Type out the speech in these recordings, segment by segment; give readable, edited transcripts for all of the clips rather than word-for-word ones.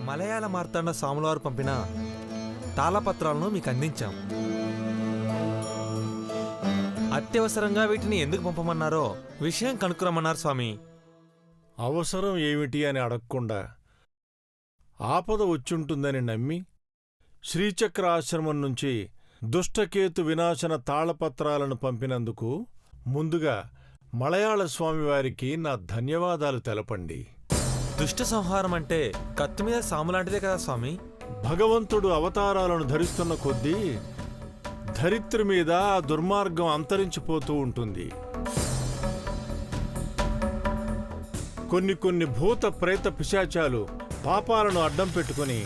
మలయాళ మార్తాండ స్వాములవారు పంపిన తాళపత్రాలను మీకు అందించాం. అత్యవసరంగా వీటిని ఎందుకు పంపమన్నారో విషయం కనుక్కురమ్మన్నారు స్వామి. అవసరం ఏమిటి అని అడగకుండా ఆపద వచ్చుంటుందని నమ్మి శ్రీచక్ర ఆశ్రమం నుంచి దుష్టకేతు వినాశన తాళపత్రాలను పంపినందుకు ముందుగా మలయాళ స్వామివారికి నా ధన్యవాదాలు తెలపండి. దుష్ట సంహారం అంటే కత్తి మీద సాములాంటిదే కదా స్వామి. భగవంతుడు అవతారాలను ధరిస్తున్న కొద్దీ ధరిత్రి మీద ఆ దుర్మార్గం అంతరించిపోతూ ఉంటుంది. కొన్ని భూత ప్రేత పిశాచాలు పాపాలను అడ్డం పెట్టుకుని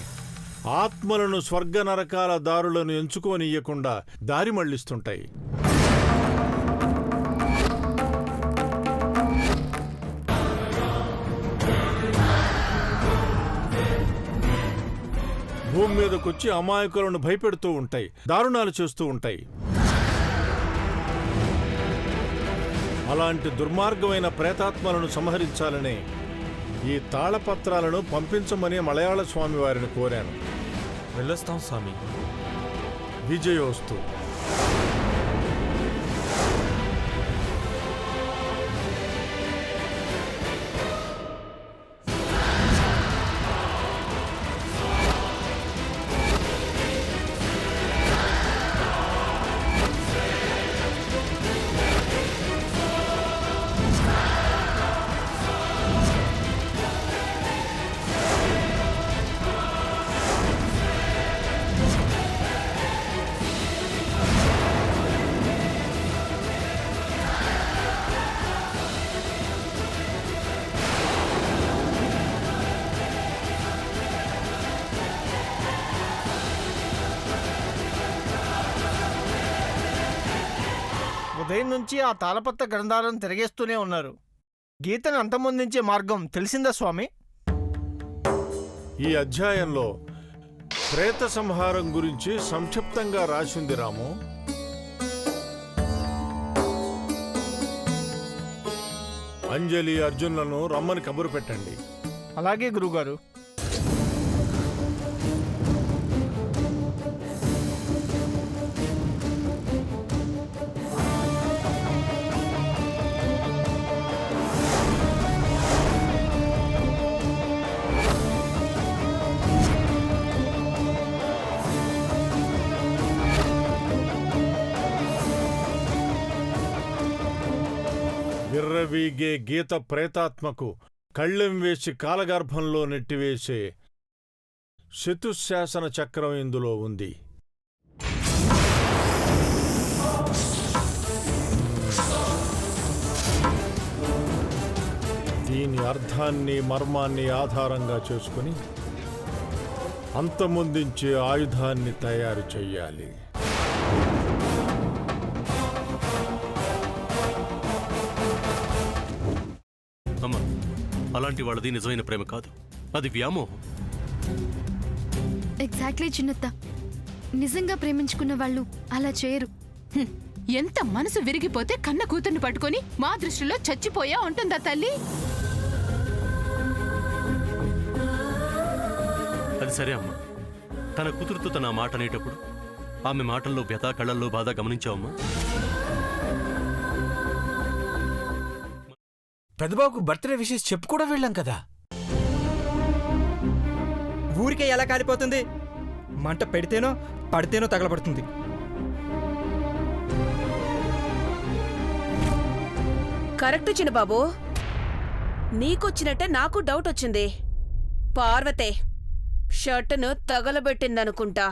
ఆత్మలను స్వర్గ నరకాల దారులను ఎంచుకోనియ్యకుండా దారి మళ్లిస్తుంటాయి. భూమి మీదకొచ్చి అమాయకులను భయపెడుతూ ఉంటాయి, దారుణాలు చేస్తూ ఉంటాయి. అలాంటి దుర్మార్గమైన ప్రేతాత్మలను సంహరించాలనే ఈ తాళపత్రాలను పంపించమని మలయాళ స్వామి వారిని కోరాను. వెళ్ళొస్తాం స్వామి. విజయోస్తు. ఉదయం నుంచి ఆ తాళపత్ర గ్రంథాలను తిరిగేస్తూనే ఉన్నారు. గీతను అంతమొందించే మార్గం తెలిసిందా స్వామి? ఈ అధ్యాయంలో ప్రేత సంహారం గురించి సంక్షిప్తంగా రాసింది రాము. అంజలి, అర్జునులను రమ్మని కబురు పెట్టండి. అలాగే గురుగారు. విర్రవీగే గీత ప్రేతాత్మకు కళ్ళెం వేసి కాలగర్భంలో నెట్టివేసే శతుశాసన చక్రం ఇందులో ఉంది. దీని అర్థాన్ని మర్మాన్ని ఆధారంగా చేసుకుని అంతమొందించే ఆయుధాన్ని తయారు చెయ్యాలి. అమ్మా, అలాంటి వాళ్ళది నిజమైన ప్రేమ కాదు, అది వ్యామోహం. ఎగ్జాక్ట్లీ చిన్నత్త. నిజంగా ప్రేమించుకున్న వాళ్ళు అలా చేయరు. ఎంత మనసు విరిగిపోతే కన్న కూతుర్ని పట్టుకొని మా దృష్టిలో చచ్చిపోయా ఉంటుందా తల్లి? అది సరే అమ్మా, తన కూతురుతో తన మాట అనేటప్పుడు ఆమె మాటల్లో వ్యథ, కళ్ళల్లో బాధ గమనించావమ్మా? పెద్దబాబుకు బర్త్డే విషెస్ చెప్పు కూడా వెళ్ళాం కదా. ఊరికే ఎలా కాలిపోతుంది? మంట పెడితేనో పడితేనో తగలబడుతుంది. కరెక్ట్ చిన్నబాబు, నీకొచ్చినట్టే నాకు డౌట్ వచ్చింది. పార్వతే షర్టును తగలబెట్టిందనుకుంటా.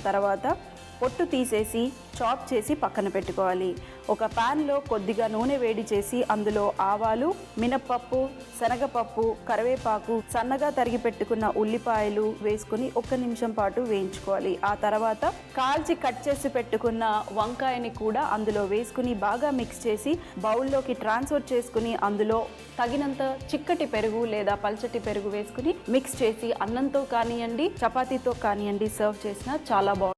తర్వాత పొట్టు తీసేసి చాప్ చేసి పక్కన పెట్టుకోవాలి. ఒక ప్యాన్లో కొద్దిగా నూనె వేడి చేసి అందులో ఆవాలు, మినప్పప్పు, శనగపప్పు, కరివేపాకు, సన్నగా తరిగి పెట్టుకున్న ఉల్లిపాయలు వేసుకుని 1 నిమిషం పాటు వేయించుకోవాలి. ఆ తర్వాత కాల్చి కట్ చేసి పెట్టుకున్న వంకాయని కూడా అందులో వేసుకుని బాగా మిక్స్ చేసి బౌల్లోకి ట్రాన్స్ఫర్ చేసుకుని అందులో తగినంత చిక్కటి పెరుగు లేదా పల్చటి పెరుగు వేసుకుని మిక్స్ చేసి అన్నంతో కానివ్వండి, చపాతీతో కానివ్వండి సర్వ్ చేసినా చాలా బాగుంటుంది.